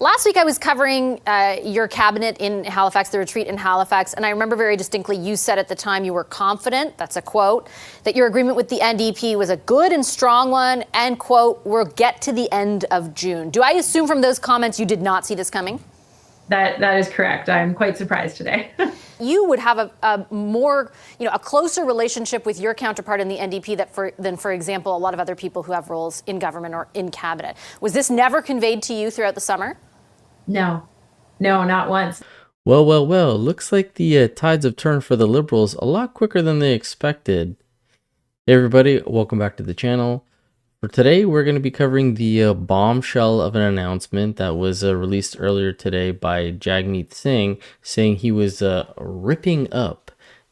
Last week I was covering your cabinet in Halifax, the retreat in Halifax, and I remember very distinctly you said at the time you were confident, that's a quote, that your agreement with the NDP was a good and strong one, and quote, we'll get to the end of June. Do I assume from those comments you did not see this coming? That is correct. I'm quite surprised today. You would have a more, a closer relationship with your counterpart in the NDP than, for example, a lot of other people who have roles in government or in cabinet. Was this never conveyed to you throughout the summer? No, not once. Well, looks like the tides have turned for the Liberals a lot quicker than they expected. Hey everybody, welcome back to the channel. For today, we're going to be covering the bombshell of an announcement that was released earlier today by Jagmeet Singh, saying he was ripping up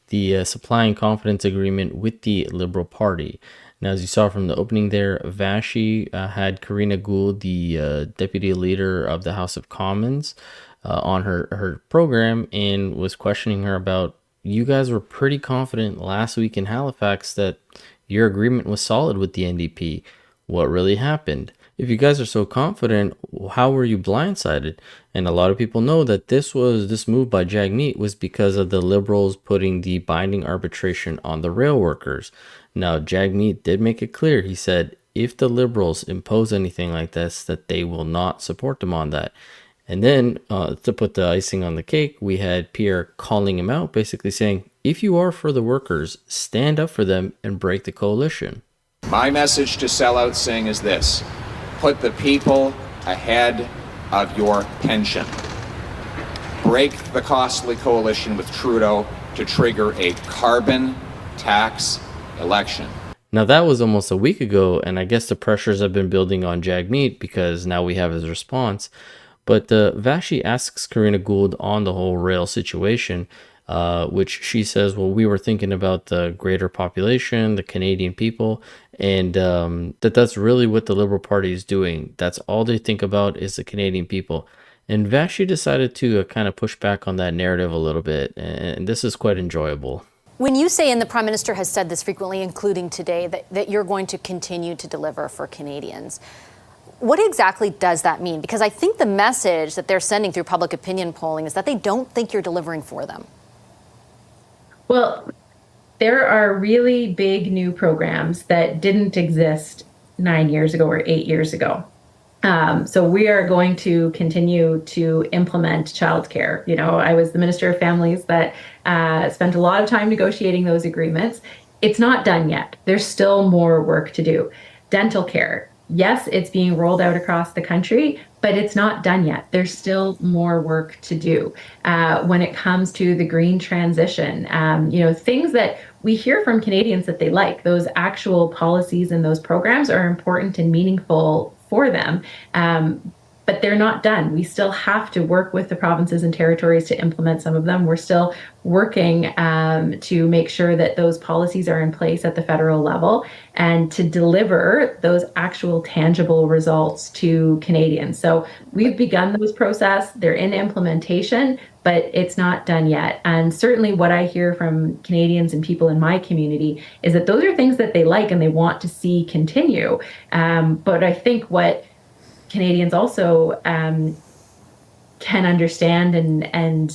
the supply and confidence agreement with the Liberal Party. Now, as you saw from the opening there, Vashi had Karina Gould, the deputy leader of the House of Commons, on her program and was questioning her about, you guys were pretty confident last week in Halifax that your agreement was solid with the NDP. What really happened? If you guys are so confident, how were you blindsided? And a lot of people know that this move by Jagmeet was because of the Liberals putting the binding arbitration on the rail workers. Now, Jagmeet did make it clear. He said if the Liberals impose anything like this, that they will not support them on that. And then to put the icing on the cake, we had Pierre calling him out, basically saying, if you are for the workers, stand up for them and break the coalition. My message to sellout Singh is this: put the people ahead of your pension. Break the costly coalition with Trudeau to trigger a carbon tax election. Now that was almost a week ago, and I guess the pressures have been building on Jagmeet because now we have his response. But Vashi asks Karina Gould on the whole rail situation, which she says, well, we were thinking about the greater population, the Canadian people, and that's really what the Liberal Party is doing. That's all they think about is the Canadian people. And Vashi decided to kind of push back on that narrative a little bit, and this is quite enjoyable. When you say, and the Prime Minister has said this frequently, including today, that you're going to continue to deliver for Canadians, what exactly does that mean? Because I think the message that they're sending through public opinion polling is that they don't think you're delivering for them. Well, there are really big new programs that didn't exist 9 years ago or 8 years ago. So we are going to continue to implement childcare. I was the Minister of Families that spent a lot of time negotiating those agreements. It's not done yet. There's still more work to do. Dental care. Yes, it's being rolled out across the country, but it's not done yet. There's still more work to do. When it comes to the green transition, things that we hear from Canadians that they like, those actual policies and those programs are important and meaningful for them. But they're not done. We still have to work with the provinces and territories to implement some of them. We're still working to make sure that those policies are in place at the federal level and to deliver those actual tangible results to Canadians. So we've begun those process. They're in implementation, but it's not done yet. And certainly what I hear from Canadians and people in my community is that those are things that they like and they want to see continue. But I think what Canadians also can understand and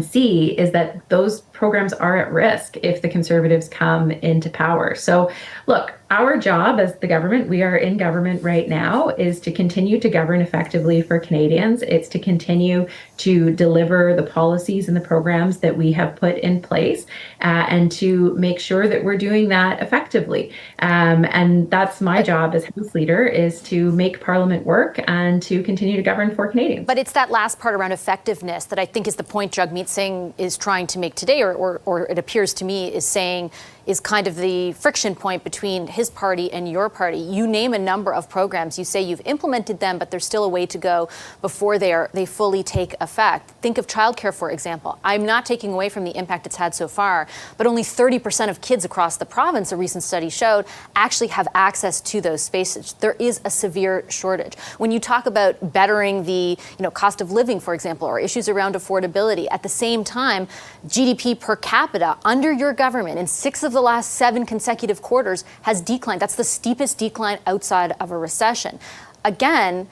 see is that those programs are at risk if the Conservatives come into power. So look, our job as the government, we are in government right now, is to continue to govern effectively for Canadians. It's to continue to deliver the policies and the programs that we have put in place and to make sure that we're doing that effectively. And that's my job as House Leader, is to make Parliament work and to continue to govern for Canadians. But it's that last part around effectiveness that I think is the point Jagmeet Singh is trying to make today, or it appears to me is saying is kind of the friction point between his party and your party. You name a number of programs. You say you've implemented them, but there's still a way to go before they fully take effect. Think of childcare, for example. I'm not taking away from the impact it's had so far, but only 30% of kids across the province, a recent study showed, actually have access to those spaces. There is a severe shortage. When you talk about bettering the cost of living, for example, or issues around affordability, at the same time, GDP per capita under your government in 6 of the last 7 consecutive quarters has declined. That's the steepest decline outside of a recession. Again,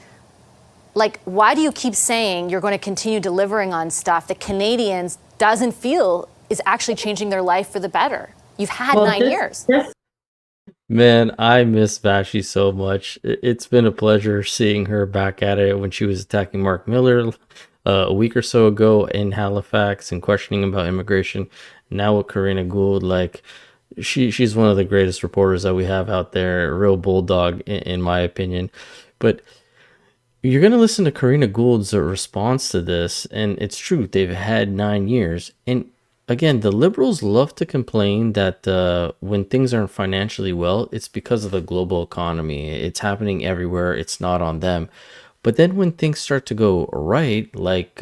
Like, why do you keep saying you're going to continue delivering on stuff that Canadians doesn't feel is actually changing their life for the better? You've had 9 years. Man, I miss Vashi so much. It's been a pleasure seeing her back at it when she was attacking Mark Miller a week or so ago in Halifax and questioning about immigration. Now with Karina Gould, like she's one of the greatest reporters that we have out there, a real bulldog in my opinion. But you're going to listen to Karina Gould's response to this, and it's true. They've had 9 years. And again, the Liberals love to complain that when things aren't financially well, it's because of the global economy. It's happening everywhere. It's not on them. But then when things start to go right, like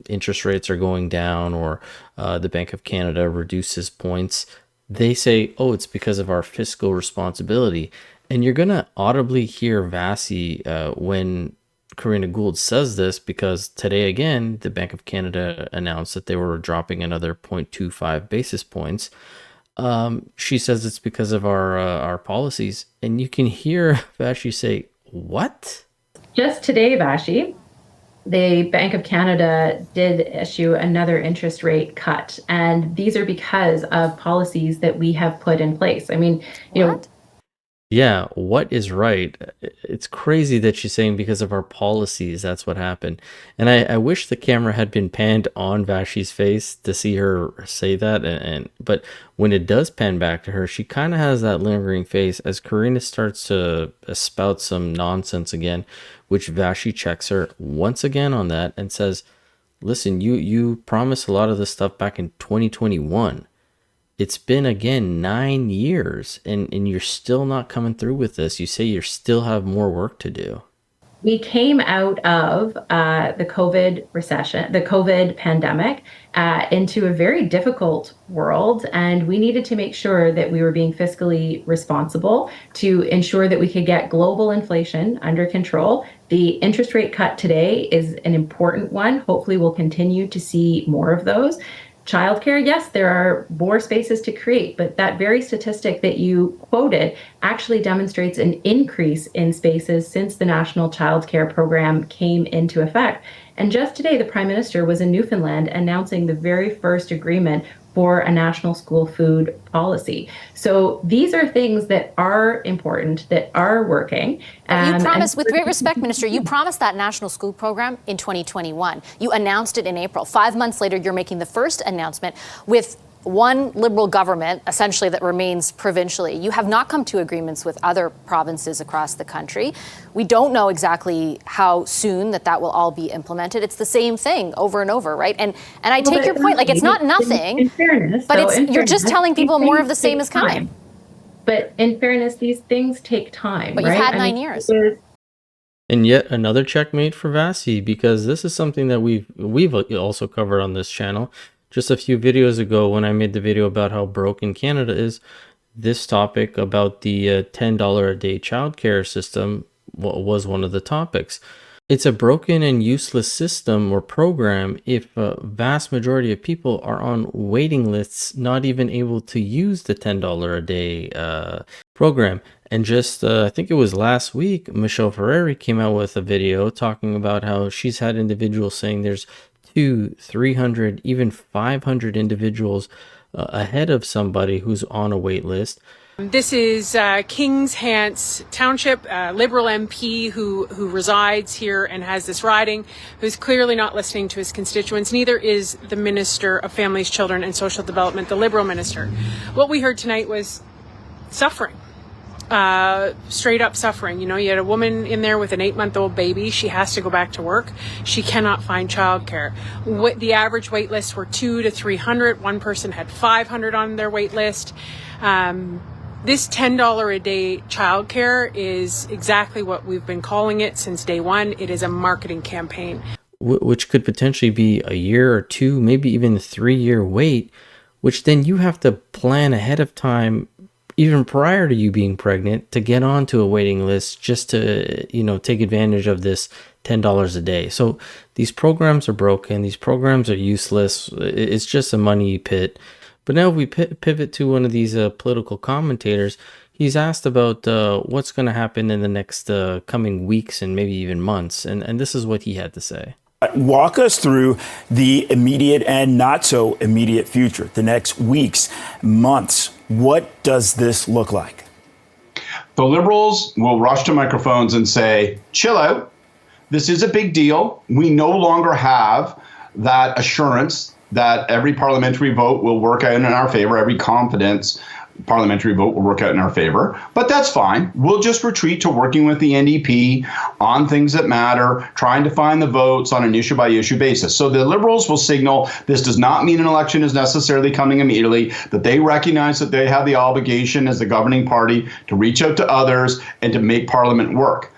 interest rates are going down or the Bank of Canada reduces points, they say, oh, it's because of our fiscal responsibility. And you're going to audibly hear Vassy when Karina Gould says this, because today again the Bank of Canada announced that they were dropping another 0.25 basis points. She says it's because of our policies, and you can hear Vashi say, "What?" Just today, Vashi, the Bank of Canada did issue another interest rate cut, and these are because of policies that we have put in place. I mean, you know. Yeah, what is right? It's crazy that she's saying because of our policies, that's what happened. And I wish the camera had been panned on Vashi's face to see her say that. But when it does pan back to her, she kind of has that lingering face as Karina starts to spout some nonsense again, which Vashi checks her once again on that and says, listen, you promised a lot of this stuff back in 2021. It's been, again, 9 years, and you're still not coming through with this. You say you still have more work to do. We came out of the COVID recession, the COVID pandemic, into a very difficult world, and we needed to make sure that we were being fiscally responsible to ensure that we could get global inflation under control. The interest rate cut today is an important one. Hopefully, we'll continue to see more of those. Childcare, yes, there are more spaces to create, but that very statistic that you quoted actually demonstrates an increase in spaces since the National Childcare Program came into effect. And just today, the Prime Minister was in Newfoundland announcing the very first agreement for a national school food policy. So these are things that are important, that are working. You promised, with great respect, Minister, you promised that national school program in 2021. You announced it in April. 5 months later, you're making the first announcement with one Liberal government, essentially, that remains provincially. You have not come to agreements with other provinces across the country. We don't know exactly how soon that will all be implemented. It's the same thing over and over, right? And I take your point, like, it's not nothing, in fairness, but you're just telling people more of the same is coming. But in fairness, these things take time, but right? You've had 9 years. And yet another checkmate for Vassy, because this is something that we've also covered on this channel. Just a few videos ago, when I made the video about how broken Canada is, this topic about the $10 a day childcare system was one of the topics. It's a broken and useless system or program if a vast majority of people are on waiting lists, not even able to use the $10 a day program. And just, I think it was last week, Michelle Ferreri came out with a video talking about how she's had individuals saying there's 200, 300, even 500 individuals ahead of somebody who's on a wait list. This is Kings Hants Township, Liberal MP who resides here and has this riding, who's clearly not listening to his constituents. Neither is the Minister of Families, Children and Social Development, the Liberal Minister. What we heard tonight was suffering. Straight up suffering. You know, you had a woman in there with an 8-month-old baby. She has to go back to work. She cannot find childcare. The average wait lists were 200 to 300. One person had 500 on their wait list. This $10 a day childcare is exactly what we've been calling it since day one. It is a marketing campaign. Which could potentially be a year or two, maybe even a 3-year wait, which then you have to plan ahead of time, even prior to you being pregnant, to get onto a waiting list just to, take advantage of this $10 a day. So these programs are broken. These programs are useless. It's just a money pit. But now if we pivot to one of these political commentators, he's asked about what's going to happen in the next coming weeks and maybe even months. And this is what he had to say. Walk us through the immediate and not so immediate future, the next weeks, months. What does this look like? The Liberals will rush to microphones and say, chill out. This is a big deal. We no longer have that assurance that every parliamentary vote will work out in our favor, every confidence parliamentary vote will work out in our favor. But that's fine. We'll just retreat to working with the NDP on things that matter, trying to find the votes on an issue-by-issue basis. So the Liberals will signal this does not mean an election is necessarily coming immediately, that they recognize that they have the obligation as the governing party to reach out to others and to make Parliament work.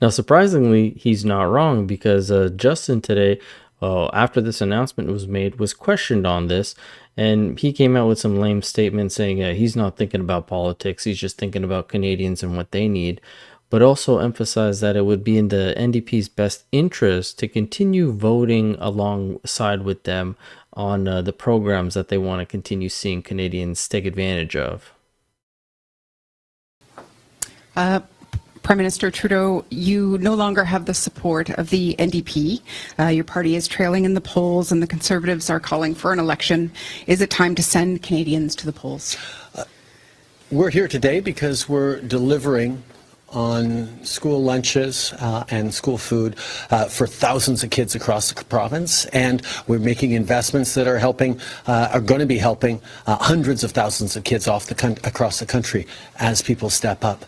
Now, surprisingly, he's not wrong, because Justin today, after this announcement was made, was questioned on this, and he came out with some lame statements saying he's not thinking about politics, he's just thinking about Canadians and what they need, but also emphasized that it would be in the NDP's best interest to continue voting alongside with them on the programs that they want to continue seeing Canadians take advantage of. Prime Minister Trudeau, you no longer have the support of the NDP. Your party is trailing in the polls, and the Conservatives are calling for an election. Is it time to send Canadians to the polls? We're here today because we're delivering on school lunches and school food for thousands of kids across the province, and we're making investments that are going to be helping hundreds of thousands of kids across the country as people step up.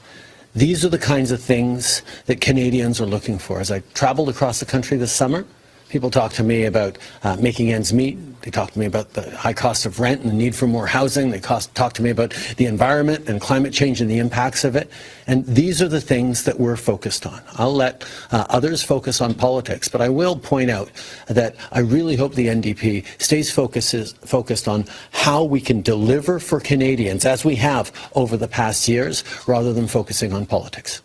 These are the kinds of things that Canadians are looking for. As I traveled across the country this summer, people talk to me about making ends meet. They talk to me about the high cost of rent and the need for more housing. They talk to me about the environment and climate change and the impacts of it. And these are the things that we're focused on. I'll let others focus on politics, but I will point out that I really hope the NDP stays focused on how we can deliver for Canadians, as we have over the past years, rather than focusing on politics.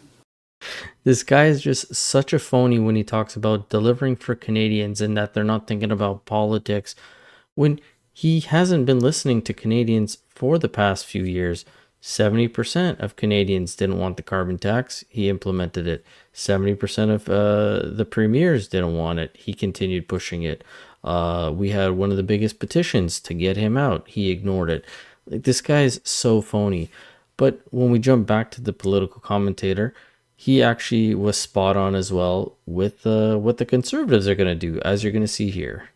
This guy is just such a phony when he talks about delivering for Canadians and that they're not thinking about politics, when he hasn't been listening to Canadians for the past few years. 70% of Canadians didn't want the carbon tax. He implemented it. 70% of the premiers didn't want it. He continued pushing it. We had one of the biggest petitions to get him out. He ignored it. Like, this guy is so phony. But when we jump back to the political commentator, he actually was spot on as well with what the Conservatives are going to do, as you're going to see here.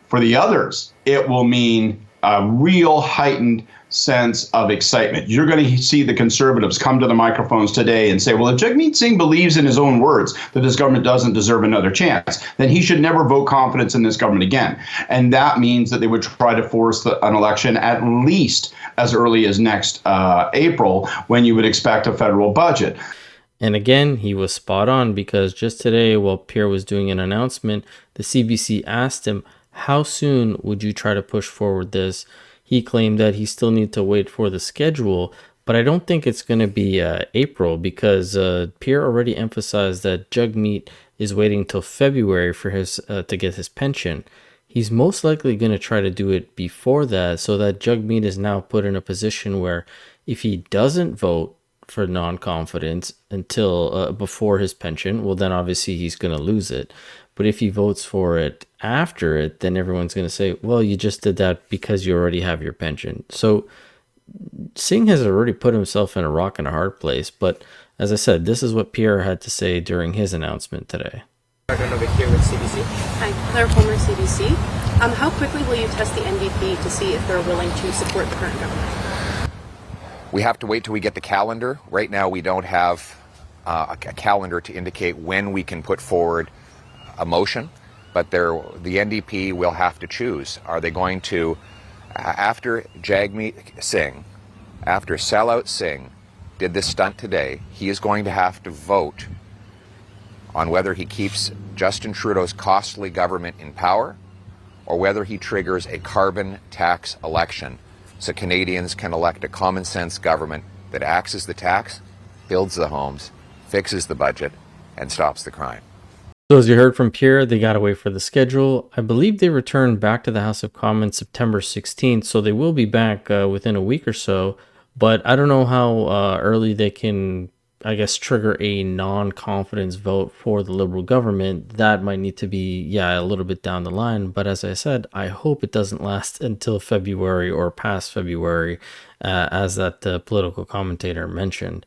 For the others, it will mean a real heightened sense of excitement. You're going to see the Conservatives come to the microphones today and say, well, if Jagmeet Singh believes in his own words that this government doesn't deserve another chance, then he should never vote confidence in this government again. And that means that they would try to force an election at least as early as next April, when you would expect a federal budget. And again, he was spot on, because just today, while Pierre was doing an announcement, the CBC asked him, how soon would you try to push forward this? He claimed that he still needs to wait for the schedule, but I don't think it's going to be April, because Pierre already emphasized that Jagmeet is waiting till February for his to get his pension. He's most likely going to try to do it before that, so that Jagmeet is now put in a position where if he doesn't vote for non-confidence until before his pension, well, then obviously he's going to lose it. But if he votes for it after it, then everyone's going to say, well, you just did that because you already have your pension. So Singh has already put himself in a rock and a hard place. But as I said, this is what Pierre had to say during his announcement today. Here with CBC. Hi, Claire Palmer, CBC. How quickly will you test the NDP to see if they're willing to support the current government? We have to wait till we get the calendar. Right now, we don't have a calendar to indicate when we can put forward a motion, but the NDP will have to choose. Are they going to, after Jagmeet Singh, after sellout Singh did this stunt today, he is going to have to vote on whether he keeps Justin Trudeau's costly government in power or whether he triggers a carbon tax election, so Canadians can elect a common sense government that acts as the tax, builds the homes, fixes the budget, and stops the crime. So as you heard from Pierre, they got to wait for the schedule. I believe they returned back to the House of Commons September 16th, so they will be back within a week or so. But I don't know how early they can, I guess, trigger a non-confidence vote for the Liberal government. That might need to be, yeah, a little bit down the line. But as I said, I hope it doesn't last until February or past February, as that political commentator mentioned.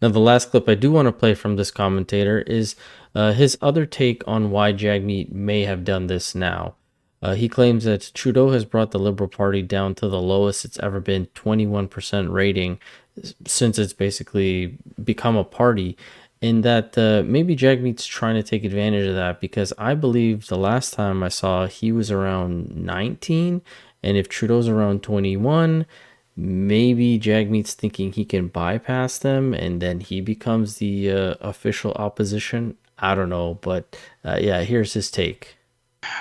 Now, the last clip I do want to play from this commentator is his other take on why Jagmeet may have done this now. He claims that Trudeau has brought the Liberal Party down to the lowest it's ever been, 21% rating, since it's basically become a party, and that maybe Jagmeet's trying to take advantage of that, because I believe the last time I saw he was around 19, and if Trudeau's around 21, maybe Jagmeet's thinking he can bypass them and then he becomes the official opposition. I don't know, but yeah, here's his take.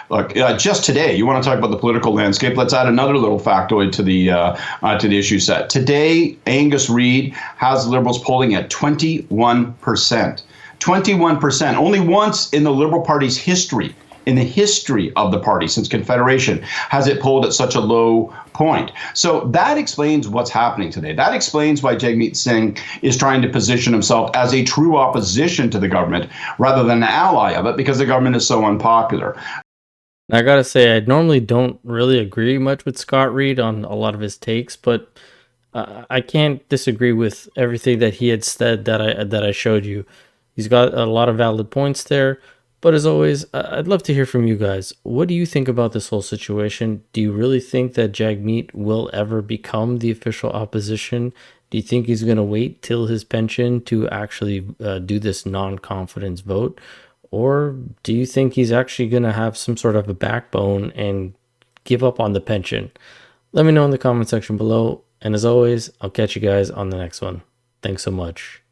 Look, just today, you want to talk about the political landscape? Let's add another little factoid to the issue set. Today, Angus Reid has the Liberals polling at 21%. 21%. Only once in the Liberal Party's history, in the history of the party since Confederation, has it polled at such a low point. So that explains what's happening today. That explains why Jagmeet Singh is trying to position himself as a true opposition to the government rather than an ally of it, because the government is so unpopular. I gotta say, I normally don't really agree much with Scott Reid on a lot of his takes, but I can't disagree with everything that he had said that I showed you. He's got a lot of valid points there, but as always, I'd love to hear from you guys. What do you think about this whole situation? Do you really think that Jagmeet will ever become the official opposition? Do you think he's going to wait till his pension to actually do this non-confidence vote? Or do you think he's actually going to have some sort of a backbone and give up on the pension? Let me know in the comment section below. And as always, I'll catch you guys on the next one. Thanks so much.